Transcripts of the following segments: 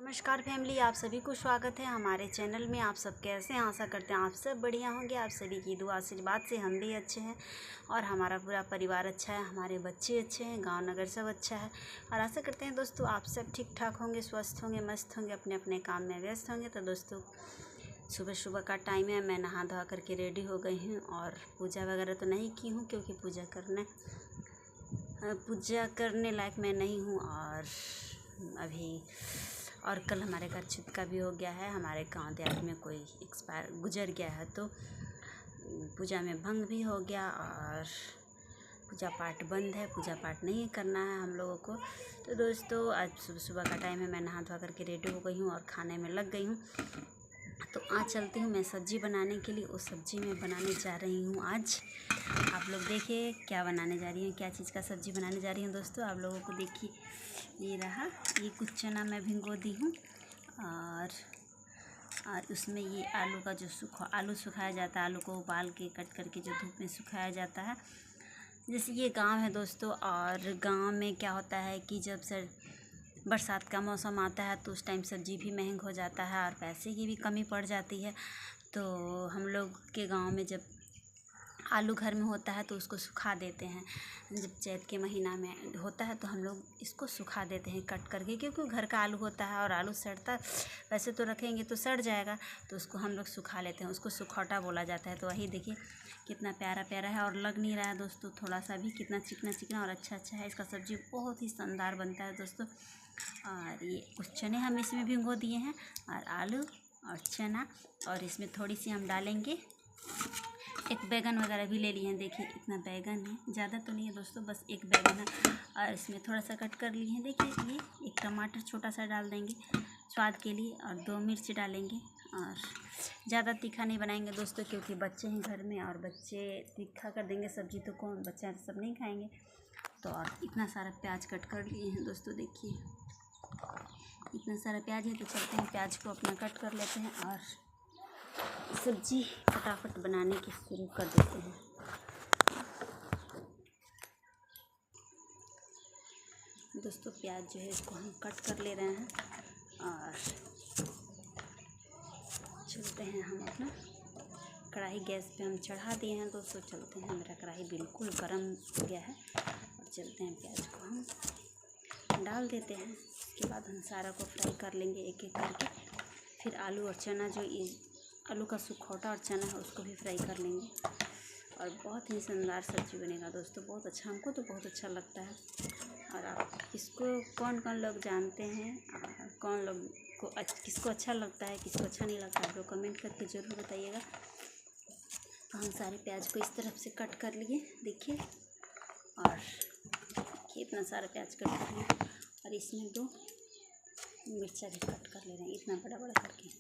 नमस्कार फैमिली, आप सभी को स्वागत है हमारे चैनल में। आप सब कैसे हैं? आशा करते हैं आप सब बढ़िया होंगे। आप सभी की दुआ आशीर्वाद से हम भी अच्छे हैं और हमारा पूरा परिवार अच्छा है, हमारे बच्चे अच्छे हैं, गांव नगर सब अच्छा है। और आशा करते हैं दोस्तों आप सब ठीक ठाक होंगे, स्वस्थ होंगे, मस्त होंगे, अपने अपने काम में व्यस्त होंगे। तो दोस्तों सुबह सुबह का टाइम है, मैं नहा धोआ करके रेडी हो गई हूँ और पूजा वगैरह तो नहीं की हूँ क्योंकि पूजा करने लायक मैं नहीं हूँ। और कल हमारे घर छुतका भी हो गया है। हमारे गाँव देहात में कोई गुजर गया है तो पूजा में भंग भी हो गया और पूजा पाठ बंद है, पूजा पाठ नहीं करना है हम लोगों को। तो दोस्तों आज सुबह सुबह का टाइम है, मैं नहा धोआ करके रेडी हो गई हूँ और खाने में लग गई हूँ। तो आज चलती हूँ मैं सब्ज़ी बनाने के लिए। उस सब्ज़ी में बनाने जा रही हूँ आज। आप लोग देखिए क्या बनाने जा रही हूँ, क्या चीज़ का सब्ज़ी बनाने जा रही हूँ दोस्तों। आप लोगों को देखिए, ये कुछ चना मैं भिगो दी हूँ और उसमें ये आलू का जो आलू सुखाया जाता है, आलू को उबाल के कट करके जो धूप में सुखाया जाता है। जैसे ये गांव है दोस्तों, और गांव में क्या होता है कि जब बरसात का मौसम आता है तो उस टाइम सब्ज़ी भी महंग हो जाता है और पैसे की भी कमी पड़ जाती है। तो हम लोग के गांव में जब आलू घर में होता है तो उसको सुखा देते हैं। जब चैत के महीना में होता है तो हम लोग इसको सुखा देते हैं कट करके, क्योंकि घर का आलू होता है और आलू सड़ता, वैसे तो रखेंगे तो सड़ जाएगा, तो उसको हम लोग सुखा लेते हैं। उसको सुखौटा बोला जाता है। तो वही देखिए कितना प्यारा प्यारा है और लग नहीं रहा है दोस्तों थोड़ा सा भी, कितना चिकना चिकना और अच्छा अच्छा है। इसका सब्ज़ी बहुत ही शानदार बनता है दोस्तों। और ये कुछ चने हम इसमें भिगो दिए हैं और आलू और चना, और इसमें थोड़ी सी हम डालेंगे, एक बैगन वगैरह भी ले लिए हैं। देखिए इतना बैगन है, ज़्यादा तो नहीं है दोस्तों, बस एक बैगन है और इसमें थोड़ा सा कट कर लिए हैं। देखिए ये एक टमाटर छोटा सा डाल देंगे स्वाद के लिए और 2 मिर्च डालेंगे। और ज़्यादा तीखा नहीं बनाएंगे दोस्तों क्योंकि बच्चे हैं घर में और बच्चे तीखा कर देंगे सब्ज़ी तो कौन, बच्चे सब नहीं खाएंगे। तो और इतना सारा प्याज कट कर लिए हैं दोस्तों। देखिए इतना सारा प्याज है, तो चलते हैं प्याज को अपना कट कर लेते हैं और सब्ज़ी फटाफट बनाने की शुरू कर देते हैं। दोस्तों प्याज जो है इसको हम कट कर ले रहे हैं और चलते हैं हम अपना कढ़ाई गैस पे हम चढ़ा दिए हैं दोस्तों। चलते हैं, मेरा कढ़ाई बिल्कुल गर्म हो गया है और चलते हैं प्याज को हम डाल देते हैं। उसके बाद हम सारा को फ्राई कर लेंगे एक एक करके। फिर आलू और चना, जो आलू का सुखौटा और चना है उसको भी फ्राई कर लेंगे और बहुत ही शानदार सब्ज़ी बनेगा दोस्तों। बहुत अच्छा, हमको तो बहुत अच्छा लगता है। और आप इसको कौन कौन लोग जानते हैं, कौन लोग को किसको अच्छा लगता है, किसको अच्छा नहीं लगता है, आप लोग कमेंट करके ज़रूर बताइएगा। तो हम सारे प्याज को इस तरफ से कट कर लिए देखिए, और इतना सारा प्याज कट कर लिए और इसमें 2 मिर्चा भी कट कर ले रहे हैं इतना बड़ा बड़ा करके।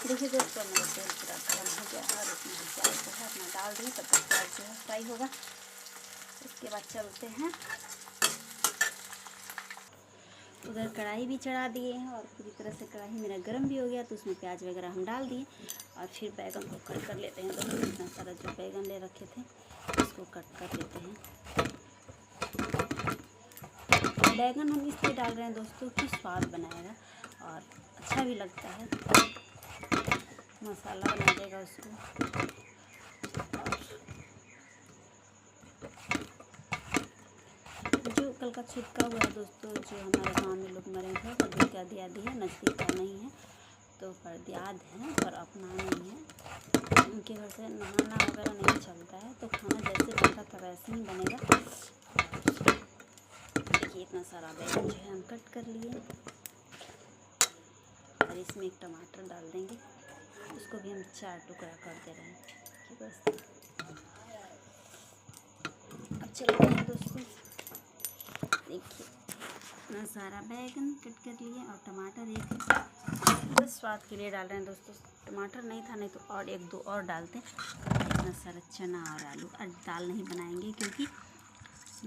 देखिए दोस्तों मेरा तेल पूरा गर्म हो गया और इसमें हम प्याज जो है अपना डाल दें, तब तक प्याज जो है फ्राई होगा। इसके बाद चलते हैं, उधर कढ़ाई भी चढ़ा दिए हैं और पूरी तरह से कढ़ाई मेरा गर्म भी हो गया। तो उसमें प्याज वगैरह हम डाल दिए और फिर बैगन को कट कर लेते हैं दोस्तों। इतना सारा जो बैगन ले रखे थे उसको कट कर लेते हैं। बैगन हम इसलिए डाल रहे हैं दोस्तों कि स्वाद बनाएगा और अच्छा भी लगता है, मसाला बना देगा उसको। जो कल का छुटका हुआ है दोस्तों, जो हमारे गांव में लोग मरे थे, कभी का दियादी है, नज़दीक का नहीं है तो पर याद है, पर अपना नहीं है। उनके घर से नहाना वगैरह नहीं चलता है, तो खाना जैसे बनता था वैसे ही बनेगा। देखिए इतना सारा बैगन जो है हम कट कर लिए और इसमें एक टमाटर डाल देंगे, उसको भी हम 4 टुकड़ा कर दे रहे हैं कि बस। अब चलते हैं दोस्तों, देखिए इतना सारा बैगन कट कर लिए और टमाटर एक बस स्वाद के लिए डाल रहे हैं दोस्तों। टमाटर नहीं था, नहीं तो और 1-2 और डालते। इतना सारा चना और आलू, और दाल नहीं बनाएंगे क्योंकि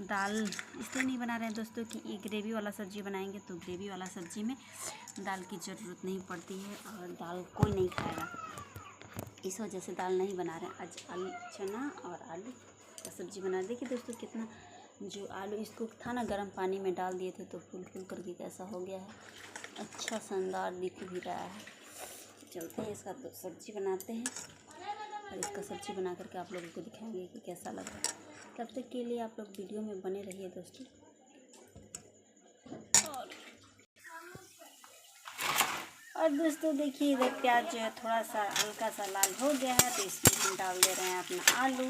दाल इसलिए नहीं बना रहे हैं दोस्तों कि ये ग्रेवी वाला सब्ज़ी बनाएंगे तो ग्रेवी वाला सब्ज़ी में दाल की ज़रूरत नहीं पड़ती है और दाल कोई नहीं खाएगा। इस वजह से दाल नहीं बना रहे हैं आज। आलू चना और आलू का सब्ज़ी बना रहे। देखिए दोस्तों कितना जो आलू इसको था ना गर्म पानी में डाल दिए थे तो फूल फूल करके कैसा हो गया है, अच्छा शानदार दिख भी रहा है। चलते हैं इसका सब्ज़ी बनाते हैं और इसका सब्ज़ी बना करके आप लोगों को दिखाएंगे कि कैसा लग रहा है। तब तक के लिए आप लोग वीडियो में बने रहिए दोस्तों। और दोस्तों देखिए इधर प्याज जो है थोड़ा सा हल्का सा लाल हो गया है तो इसमें हम डाल दे रहे हैं अपना आलू।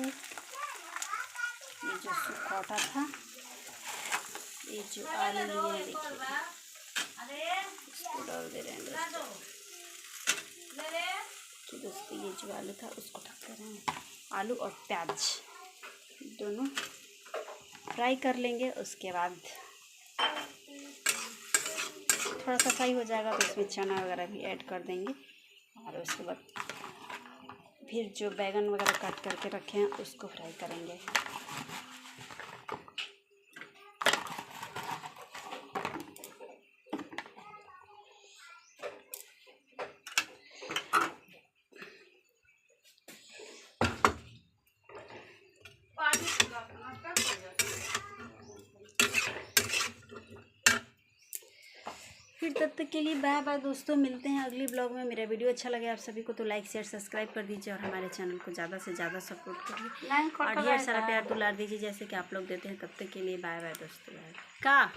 ये जो सूखा था, ये जो आलू लिए देखिए इसको डाल दे रहे हैं दोस्तों। कि दोस्तों ये जो आलू था उसको ढक दे रहे हैं। आलू और प्याज दोनों फ्राई कर लेंगे। उसके बाद थोड़ा सा फ्राई हो जाएगा तो इसमें चना वगैरह भी ऐड कर देंगे और उसके बाद फिर जो बैगन वगैरह काट करके रखे हैं उसको फ्राई करेंगे। फिर तब तक के लिए बाय बाय दोस्तों, मिलते हैं अगली ब्लॉग में। मेरा वीडियो अच्छा लगे आप सभी को तो लाइक शेयर सब्सक्राइब कर दीजिए और हमारे चैनल को ज़्यादा से ज़्यादा सपोर्ट करिए और ढेर सारा प्यार दुलार दीजिए जैसे कि आप लोग देते हैं। तब तक के लिए बाय बाय दोस्तों। बाय का